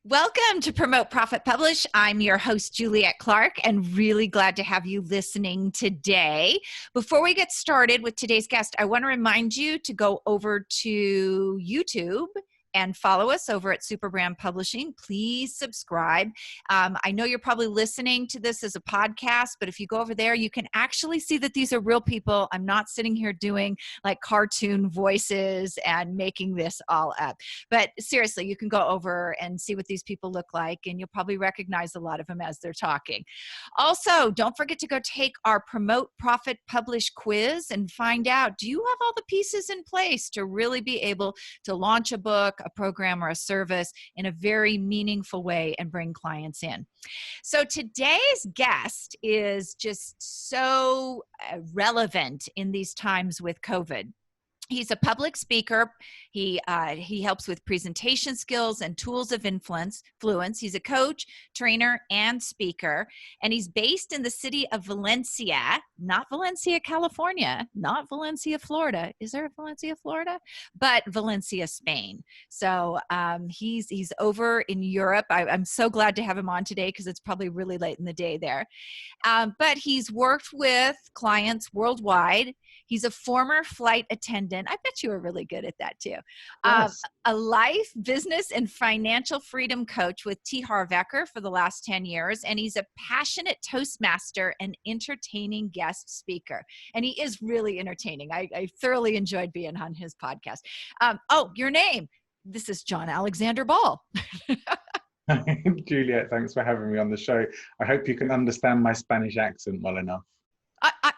Welcome to Promote, Profit, Publish. I'm your host, Juliet Clark, and really glad to have you listening today. Before we get started with today's guest, I want to remind you to go over to YouTube and follow us over at Superbrand Publishing. Please subscribe. I know you're probably listening to this as a podcast, but if you go over there, you can actually see that these are real people. I'm not sitting here doing like cartoon voices and making this all up. But seriously, you can go over and see what these people look like, and you'll probably recognize a lot of them as they're talking. Also, don't forget to go take our Promote, Profit, Publish quiz and find out, do you have all the pieces in place to really be able to launch a book, a program, or a service in a very meaningful way and bring clients in? So today's guest is just so relevant in these times with COVID. He's a public speaker. He helps with presentation skills and tools of influence. He's a coach, trainer, and speaker. And he's based in the city of Valencia, not Valencia, California, not Valencia, Florida. Is there a Valencia, Florida? But Valencia, Spain. So he's over in Europe. I'm so glad to have him on today because it's probably really late in the day there. But he's worked with clients worldwide. He's a former flight attendant. I bet you were really good at that too. Yes. A life, business, and financial freedom coach with T. Harv Eker for the last 10 years. And he's a passionate Toastmaster and entertaining guest speaker. And he is really entertaining. I thoroughly enjoyed being on his podcast. Your name. This is John Alexander Ball. Juliet, thanks for having me on the show. I hope you can understand my Spanish accent well enough.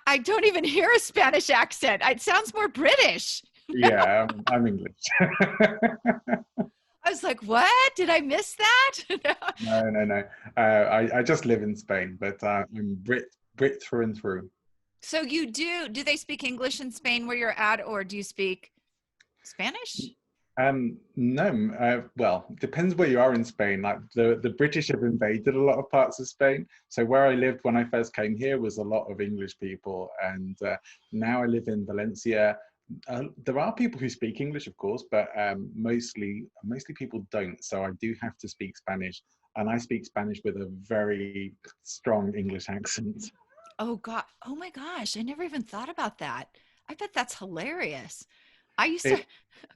I don't even hear a Spanish accent. It sounds more British. Yeah, I'm English. I was like, what? Did I miss that? No. I just live in Spain, but I'm Brit through and through. So you do they speak English in Spain where you're at, or do you speak Spanish? No. Well, depends where you are in Spain. Like the British have invaded a lot of parts of Spain. So where I lived when I first came here was a lot of English people, and now I live in Valencia. There are people who speak English, of course, but mostly people don't. So I do have to speak Spanish, and I speak Spanish with a very strong English accent. Oh God! Oh my gosh! I never even thought about that. I bet that's hilarious. I used to.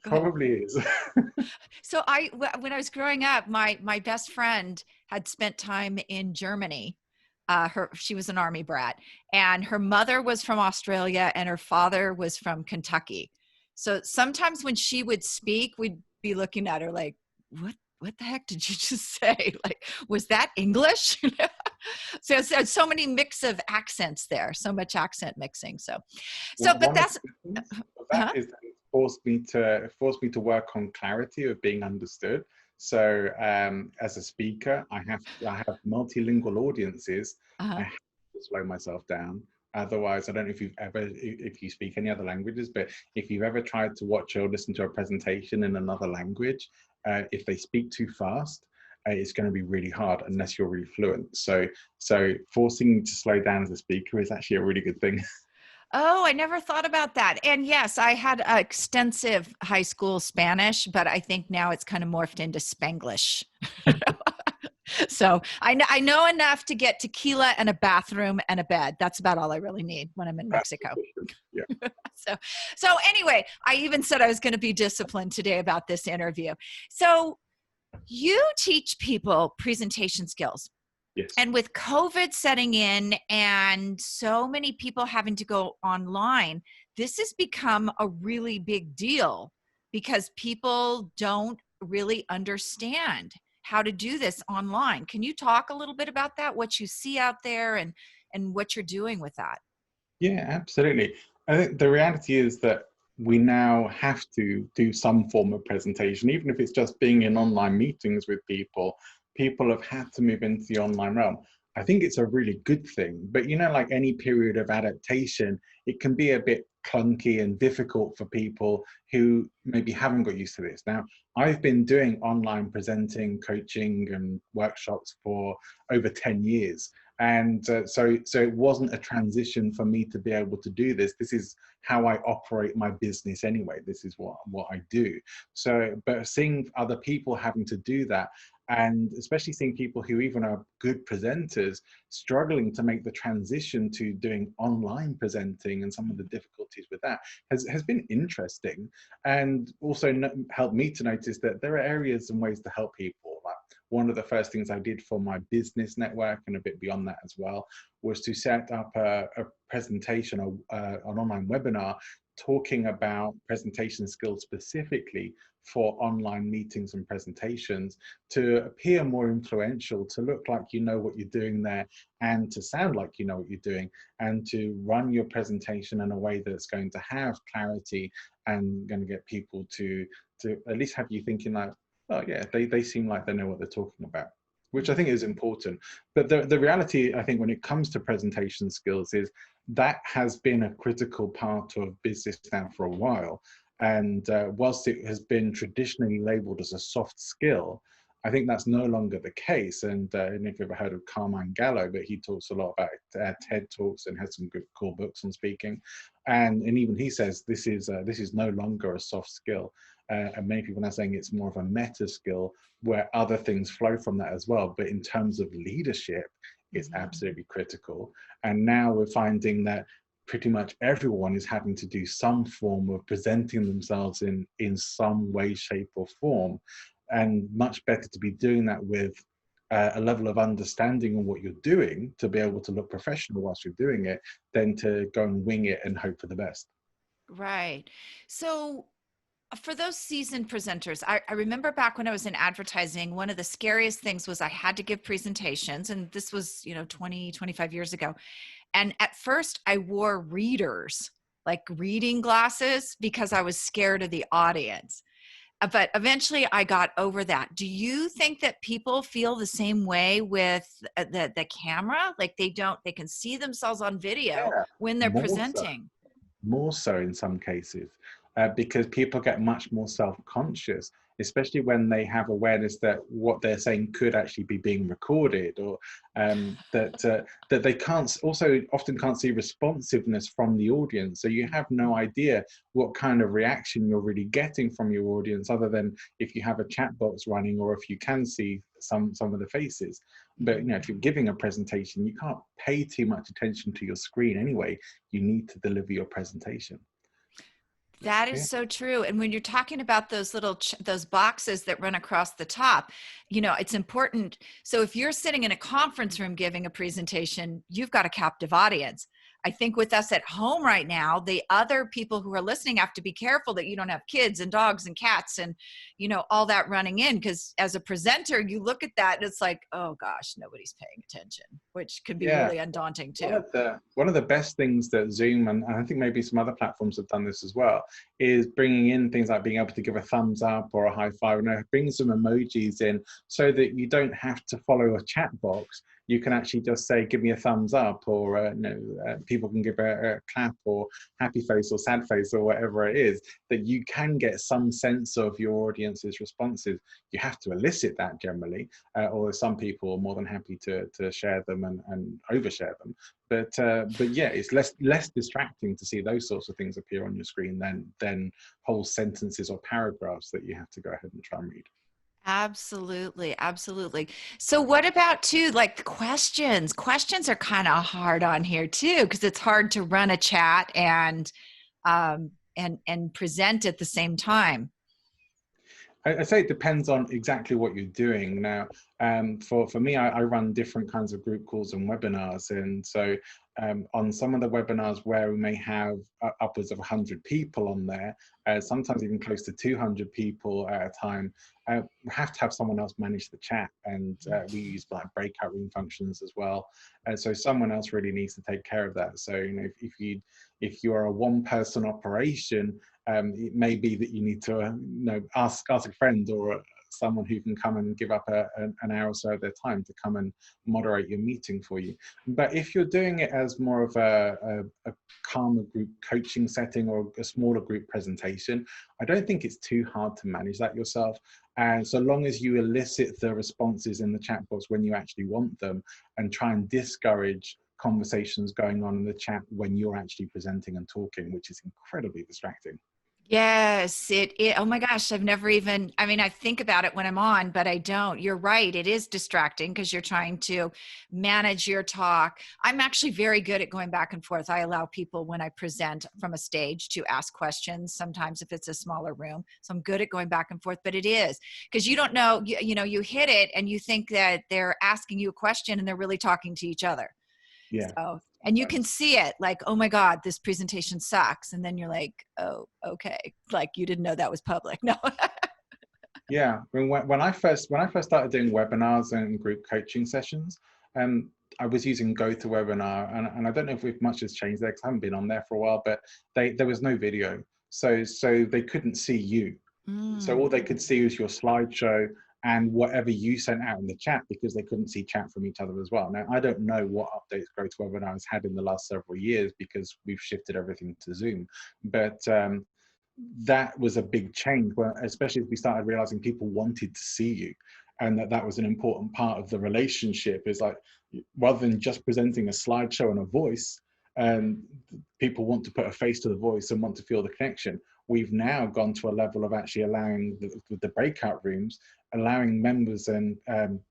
Probably is. So when I was growing up, my best friend had spent time in Germany. She was an army brat, and her mother was from Australia and her father was from Kentucky. So sometimes when she would speak, we'd be looking at her like, what the heck did you just say? Like, was that English? So many mix of accents there, so much accent mixing. But that's is that it forced me to work on clarity of being understood. So as a speaker, I have multilingual audiences. I have to slow myself down. Otherwise, I don't know if you speak any other languages, but if you've ever tried to watch or listen to a presentation in another language, if they speak too fast, it's going to be really hard unless you're really fluent. So forcing to slow down as a speaker is actually a really good thing. Oh, I never thought about that. And yes, I had extensive high school Spanish, but I think now it's kind of morphed into Spanglish. So I know enough to get tequila and a bathroom and a bed. That's about all I really need when I'm in Mexico. Yeah. So anyway, I even said I was going to be disciplined today about this interview. So you teach people presentation skills. Yes. And with COVID setting in and so many people having to go online, this has become a really big deal because people don't really understand how to do this online. Can you talk a little bit about that, what you see out there and what you're doing with that? Yeah, absolutely. I think the reality is that we now have to do some form of presentation, even if it's just being in online meetings with people. People have had to move into the online realm. I think it's a really good thing, but like any period of adaptation, it can be a bit clunky and difficult for people who maybe haven't got used to this. Now, I've been doing online presenting, coaching and workshops for over 10 years. And so it wasn't a transition for me to be able to do this. This is how I operate my business anyway. This is what I do. So, but seeing other people having to do that, And especially seeing people who even are good presenters struggling to make the transition to doing online presenting and some of the difficulties with that has been interesting, and also helped me to notice that there are areas and ways to help people. Like, one of the first things I did for my business network, and a bit beyond that as well, was to set up a presentation, an online webinar talking about presentation skills specifically for online meetings and presentations, to appear more influential, to look like you know what you're doing there, and to sound like you know what you're doing, and to run your presentation in a way that's going to have clarity and going to get people to at least have you thinking like, oh yeah, they seem like they know what they're talking about, which I think is important. But the reality, I think, when it comes to presentation skills is that has been a critical part of business now for a while. And whilst it has been traditionally labeled as a soft skill, I think that's no longer the case. And I don't know if you've ever heard of Carmine Gallo, but he talks a lot about TED Talks and has some good cool books on speaking. And even he says this is no longer a soft skill. And many people are now saying it's more of a meta skill where other things flow from that as well. But in terms of leadership, it's absolutely critical. And now we're finding that pretty much everyone is having to do some form of presenting themselves in some way, shape or form. And much better to be doing that with a level of understanding of what you're doing to be able to look professional whilst you're doing it, than to go and wing it and hope for the best. Right. So for those seasoned presenters, I remember back when I was in advertising, one of the scariest things was I had to give presentations. And this was, 20, 25 years ago. And at first I wore readers, like reading glasses, because I was scared of the audience. But eventually I got over that. Do you think that people feel the same way with the camera? Like they can see themselves on video Yeah, when they're more so. presenting? More so in some cases, because people get much more self-conscious, especially when they have awareness that what they're saying could actually be being recorded, or that they often can't see responsiveness from the audience. So you have no idea what kind of reaction you're really getting from your audience, other than if you have a chat box running or if you can see some of the faces. But if you're giving a presentation, you can't pay too much attention to your screen anyway. You need to deliver your presentation. That is Yeah. so true. And when you're talking about those little those boxes that run across the top, it's important. So if you're sitting in a conference room giving a presentation, you've got a captive audience. I think with us at home right now, the other people who are listening have to be careful that you don't have kids and dogs and cats and, all that running in. Because as a presenter, you look at that and it's like, oh gosh, nobody's paying attention, which could be Yeah. really undaunting One too. of the best things that Zoom, and I think maybe some other platforms have done this as well, is bringing in things like being able to give a thumbs up or a high five, and bring some emojis in, so that you don't have to follow a chat box. You can actually just say, give me a thumbs up, or people can give a clap or happy face or sad face or whatever it is, that you can get some sense of your audience's responses. You have to elicit that generally, although some people are more than happy to share them and overshare them. But yeah, it's less distracting to see those sorts of things appear on your screen than whole sentences or paragraphs that you have to go ahead and try and read. Absolutely, absolutely. So what about too, like the questions? Questions are kind of hard on here too, because it's hard to run a chat and present at the same time. I say it depends on exactly what you're doing. Now, for me, I run different kinds of group calls and webinars. And so on some of the webinars where we may have upwards of 100 people on there, sometimes even close to 200 people at a time, we have to have someone else manage the chat. And we use like breakout room functions as well. So someone else really needs to take care of that. So if you are a one-person operation, it may be that you need to ask a friend or someone who can come and give up an hour or so of their time to come and moderate your meeting for you. But if you're doing it as more of a calmer group coaching setting or a smaller group presentation, I don't think it's too hard to manage that yourself. And so long as you elicit the responses in the chat box when you actually want them, and try and discourage conversations going on in the chat when you're actually presenting and talking, which is incredibly distracting. Yes, it, oh my gosh, I've never even, I mean, I think about it when I'm on, but I don't. You're right. It is distracting because you're trying to manage your talk. I'm actually very good at going back and forth. I allow people when I present from a stage to ask questions, sometimes if it's a smaller room. So I'm good at going back and forth, but it is because you don't know, you know, you hit it and you think that they're asking you a question and they're really talking to each other. Yeah. So, and you can see it like, oh my God, this presentation sucks. And then you're like, oh, okay. Like you didn't know that was public. No. Yeah, when I first started doing webinars and group coaching sessions, um, I was using GoToWebinar, and I don't know if much has changed there because I haven't been on there for a while. But there was no video, so they couldn't see you. So Mm, all they could see was your slideshow and whatever you sent out in the chat, because they couldn't see chat from each other as well. Now I don't know what updates GoToWebinar has had in the last several years because we've shifted everything to Zoom, but that was a big change, especially as we started realizing people wanted to see you, and that was an important part of the relationship. Is like, rather than just presenting a slideshow and a voice, and people want to put a face to the voice and want to feel the connection. We've now gone to a level of actually allowing the breakout rooms, allowing members and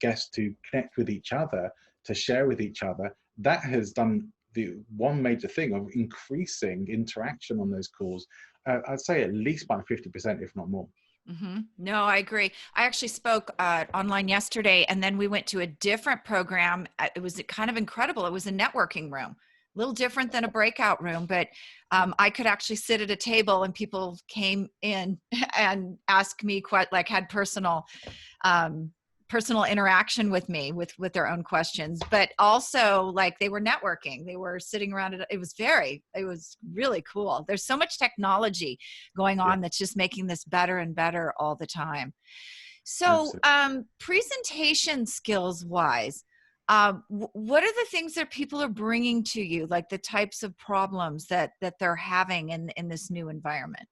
guests to connect with each other, to share with each other. That has done the one major thing of increasing interaction on those calls. I'd say at least by 50%, if not more. no, I agree. I actually spoke online yesterday and then we went to a different program. It was kind of incredible. It was a networking room, a little different than a breakout room, but I could actually sit at a table and people came in and asked me quite like had um, personal interaction with me with their own questions, but also like they were networking, they were sitting around it. It was really cool. There's so much technology going Yeah, on that's just making this better and better all the time. So absolutely. presentation skills wise, what are the things that people are bringing to you, like the types of problems that they're having in this new environment?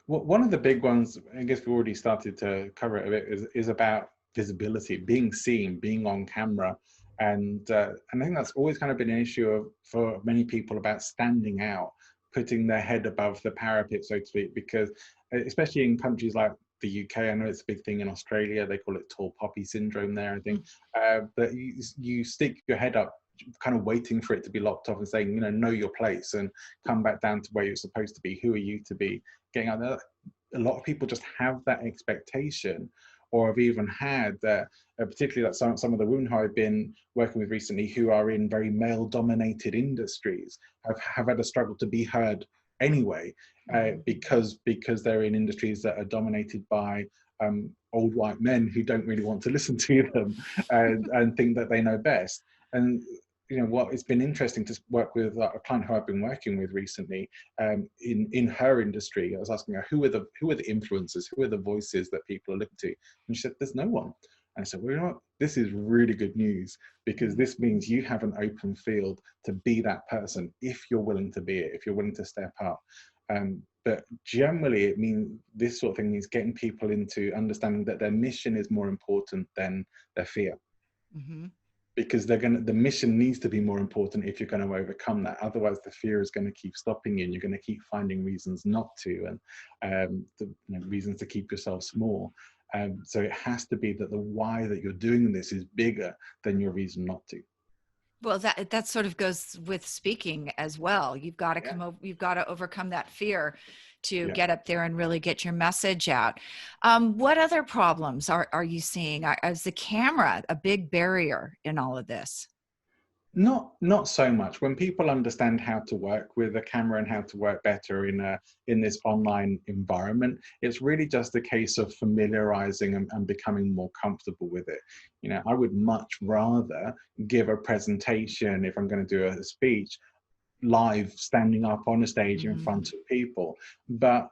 Well, one of the big ones, I guess we already started to cover it a bit, is about visibility, being seen, being on camera. And I think that's always kind of been an issue for many people, about standing out, putting their head above the parapet, so to speak, because especially in countries like the UK, I know it's a big thing in Australia, they call it tall poppy syndrome there, I think, but you stick your head up, kind of waiting for it to be locked off and saying, know your place and come back down to where you're supposed to be. Who are you to be getting out there? A lot of people just have that expectation, or have even had that, particularly that some of the women who I've been working with recently, who are in very male-dominated industries, have had a struggle to be heard anyway, because they're in industries that are dominated by old white men who don't really want to listen to them, and think that they know best. And what, it's been interesting to work with a client who I've been working with recently, in her industry. I was asking her, who are the influencers, who are the voices that people are looking to, and she said, there's no one. And I said, well, this is really good news, because this means you have an open field to be that person if you're willing to be it, if you're willing to step up. But generally, it means, this sort of thing means getting people into understanding that their mission is more important than their fear, Mm-hmm. because the mission needs to be more important if you're going to overcome that. Otherwise the fear is going to keep stopping you, and you're going to keep finding reasons not to, and reasons to keep yourself small. So it has to be that the why that you're doing this is bigger than your reason not to. Well, that sort of goes with speaking as well. You've got to Yeah, you've got to overcome that fear to yeah. get up there and really get your message out. What other problems are you seeing? Is the camera a big barrier in all of this? Not so much. When people understand how to work with a camera and how to work better in this online environment, it's really just a case of familiarizing and becoming more comfortable with it. I would much rather give a presentation, if I'm going to do a speech, live, standing up on a stage in Mhm. front of people. But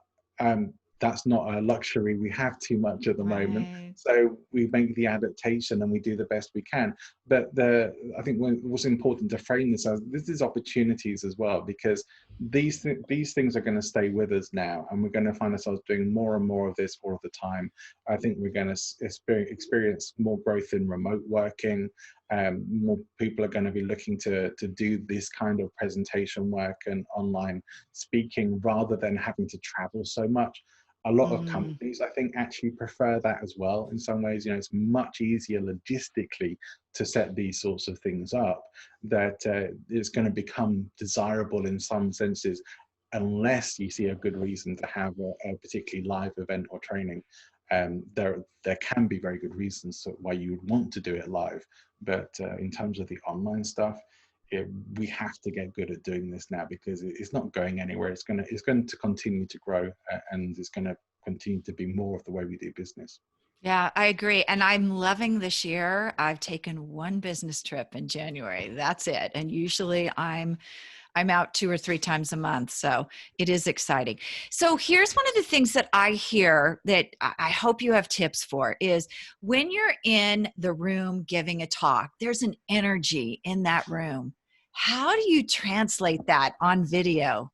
that's not a luxury we have too much at the moment. Right. So we make the adaptation and we do the best we can. But I think what's important to frame this as, this is opportunities as well, because these things are going to stay with us now, and we're going to find ourselves doing more and more of this all of the time. I think we're going to experience more growth in remote working. More people are going to be looking to do this kind of presentation work and online speaking rather than having to travel so much. A lot of Mm. companies, I think, actually prefer that as well. In some ways, it's much easier logistically to set these sorts of things up, that it's going to become desirable in some senses, unless you see a good reason to have a particularly live event or training. There can be very good reasons why you would want to do it live, but in terms of the online stuff, we have to get good at doing this now, because it's not going anywhere. It's going to continue to grow, and it's going to continue to be more of the way we do business. Yeah, I agree. And I'm loving this year. I've taken one business trip in January. That's it. And usually I'm out 2 or 3 times a month. So it is exciting. So here's one of the things that I hear that I hope you have tips for is when you're in the room giving a talk, there's an energy in that room. How do you translate that on video?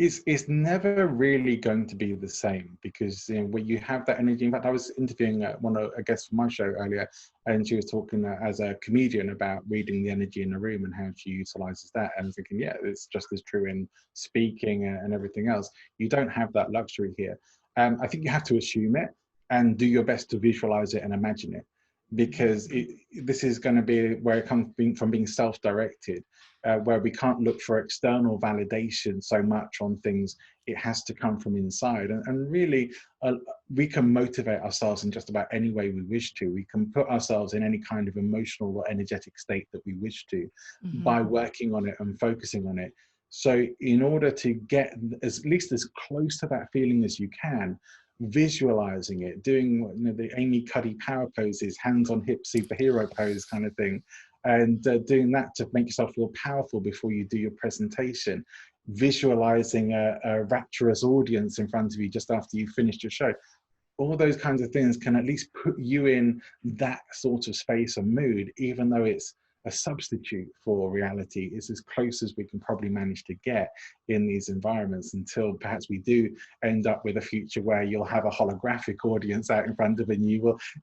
It's never really going to be the same, because when you have that energy. In fact, I was interviewing one of a guest from my show earlier, and she was talking as a comedian about reading the energy in the room and how she utilizes that. And I'm thinking, yeah, it's just as true in speaking and everything else. You don't have that luxury here. I think you have to assume it and do your best to visualize it and imagine it, because this is going to be where it comes from being self-directed, where we can't look for external validation so much on things. It has to come from inside. And really, we can motivate ourselves in just about any way we wish to. We can put ourselves in any kind of emotional or energetic state that we wish to, Mm-hmm. by working on it and focusing on it. So in order to get at least as close to that feeling as you can, visualizing it, doing the Amy Cuddy power poses, hands on hip superhero pose kind of thing, and doing that to make yourself feel powerful before you do your presentation, visualizing a rapturous audience in front of you just after you finished your show. All those kinds of things can at least put you in that sort of space and mood, even though it's a substitute for reality. It's as close as we can probably manage to get in these environments, until perhaps we do end up with a future where you'll have a holographic audience out in front of you, and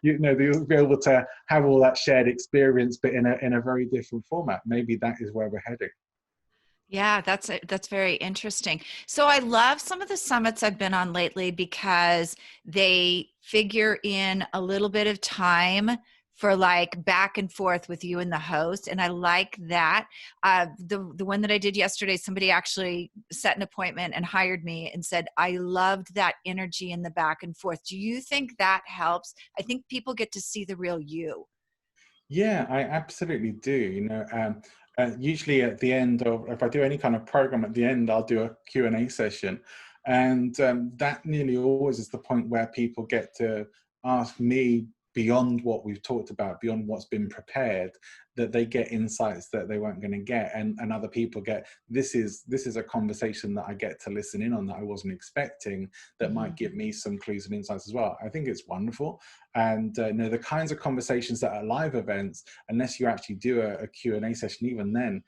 you'll be able to have all that shared experience, but in a very different format. Maybe that is where we're heading. Yeah, that's very interesting. So I love some of the summits I've been on lately because they figure in a little bit of time for like back and forth with you and the host, and I like that. The one that I did yesterday, somebody actually set an appointment and hired me and said, I loved that energy in the back and forth. Do you think that helps? I think people get to see the real you. Yeah, I absolutely do. Usually at the end of, if I do any kind of program, at the end, I'll do a Q&A session. And that nearly always is the point where people get to ask me beyond what we've talked about, beyond what's been prepared, that they get insights that they weren't going to get. And other people get, this is a conversation that I get to listen in on that I wasn't expecting, that might give me some clues and insights as well. I think it's wonderful. And the kinds of conversations that are live events, unless you actually do a Q&A session, even then,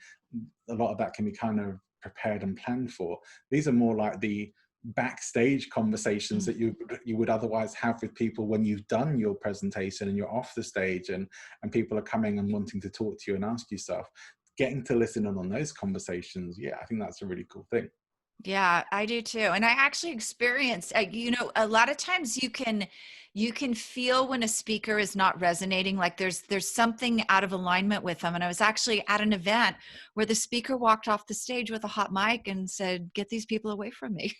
a lot of that can be kind of prepared and planned for. These are more like the backstage conversations that you would otherwise have with people when you've done your presentation and you're off the stage, and people are coming and wanting to talk to you and ask you stuff. Getting to listen in on those conversations, yeah, I think that's a really cool thing. Yeah, I do too. And I actually experienced, a lot of times you can feel when a speaker is not resonating, like there's something out of alignment with them. And I was actually at an event where the speaker walked off the stage with a hot mic and said, "Get these people away from me."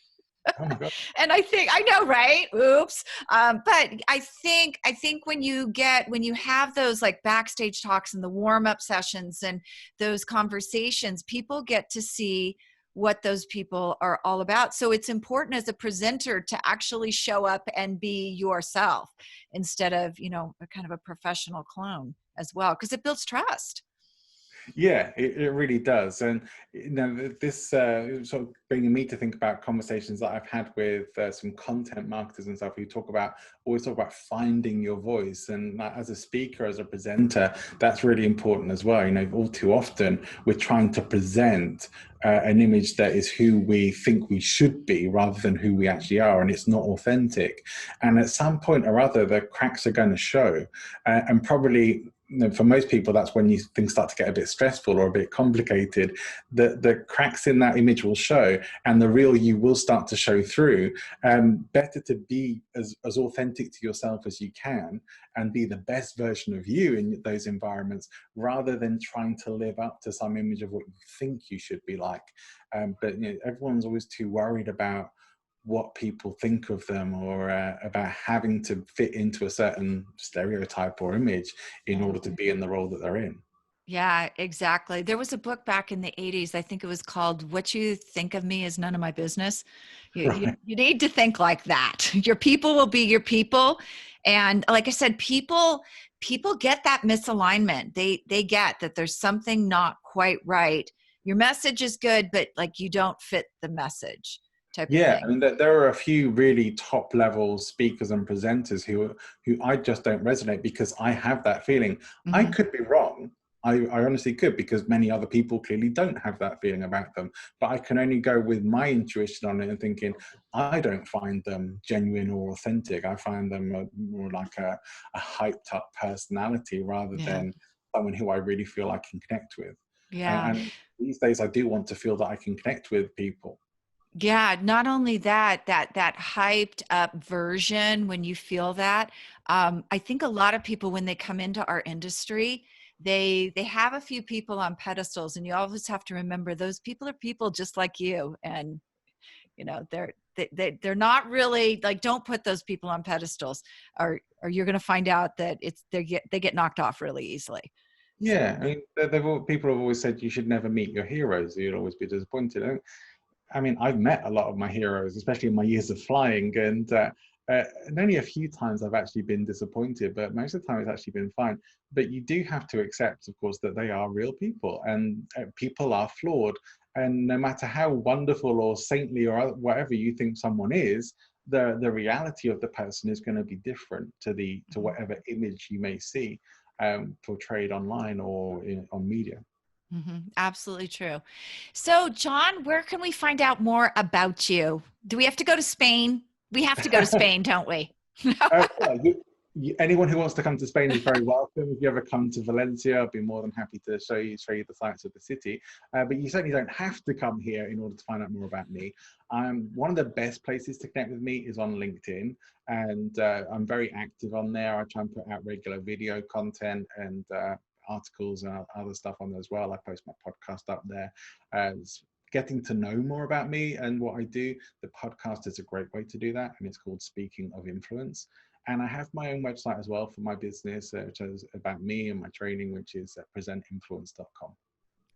Oh my God. And I know, right? Oops. But I think when you have those like backstage talks and the warm up sessions and those conversations, people get to see what those people are all about. So it's important as a presenter to actually show up and be yourself instead of, a kind of a professional clone as well, because it builds trust. Yeah, it really does. And this sort of bringing me to think about conversations that I've had with some content marketers and stuff, who always talk about finding your voice. And as a speaker, as a presenter, that's really important as well. All too often we're trying to present an image that is who we think we should be rather than who we actually are, and it's not authentic. And at some point or other, the cracks are going to show, and probably for most people, that's when things start to get a bit stressful or a bit complicated. The cracks in that image will show, and the real you will start to show through. Better to be as authentic to yourself as you can and be the best version of you in those environments, rather than trying to live up to some image of what you think you should be like. But everyone's always too worried about what people think of them, or about having to fit into a certain stereotype or image in order to be in the role that they're in. Yeah, exactly. There was a book back in the 80s. I think it was called What You Think of Me Is None of My Business. Right. You need to think like that. Your people will be your people. And like I said, people get that misalignment. They get that there's something not quite right. Your message is good, but like you don't fit the message type of Yeah, I thing. mean, there are a few really top level speakers and presenters who I just don't resonate, because I have that feeling. I Hmm. could be wrong. I honestly could, because many other people clearly don't have that feeling about them. But I can only go with my intuition on it and thinking, I don't find them genuine or authentic. I find them more like a hyped up personality, rather Yeah. than someone who I really feel I can connect with. Yeah. And these days, I do want to feel that I can connect with people. Yeah, not only that hyped up version, when you feel that, I think a lot of people when they come into our industry, they have a few people on pedestals, and you always have to remember those people are people just like you, and they're not really like, don't put those people on pedestals, or you're going to find out that they get knocked off really easily. So. Yeah, I mean, people have always said you should never meet your heroes. You'll always be disappointed. I mean, I've met a lot of my heroes, especially in my years of flying, and only a few times I've actually been disappointed, but most of the time it's actually been fine. But you do have to accept, of course, that they are real people, and people are flawed. And no matter how wonderful or saintly or whatever you think someone is, the reality of the person is going to be different to Mhm. whatever image you may see portrayed online or on media. Absolutely true. So, John, where can we find out more about you? Do we have to go to Spain? We have to go to Spain, don't we? Yeah, anyone who wants to come to Spain is very welcome. If you ever come to Valencia, I'd be more than happy to show you the sights of the city. But you certainly don't have to come here in order to find out more about me. One of the best places to connect with me is on LinkedIn, and I'm very active on there. I try and put out regular video content and articles and other stuff on there as well. I post my podcast up there. Getting to know more about me and what I do, the podcast is a great way to do that, and it's called Speaking of Influence. And I have my own website as well for my business, which is about me and my training, which is presentinfluence.com.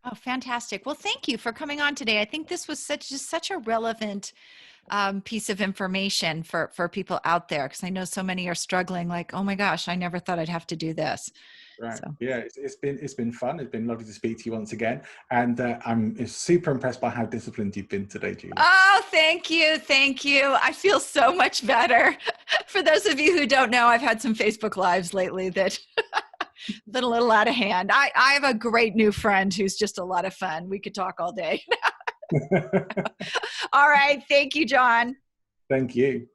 Oh, fantastic. Well, thank you for coming on today. I think this was such a relevant piece of information for people out there, because I know so many are struggling, like, oh my gosh, I never thought I'd have to do this. Right. So. Yeah, it's been fun. It's been lovely to speak to you once again, and I'm super impressed by how disciplined you've been today, Julie. Oh, thank you. Thank you. I feel so much better. For those of you who don't know, I've had some Facebook Lives lately that been a little out of hand. I have a great new friend who's just a lot of fun. We could talk all day. All right. Thank you, John. Thank you.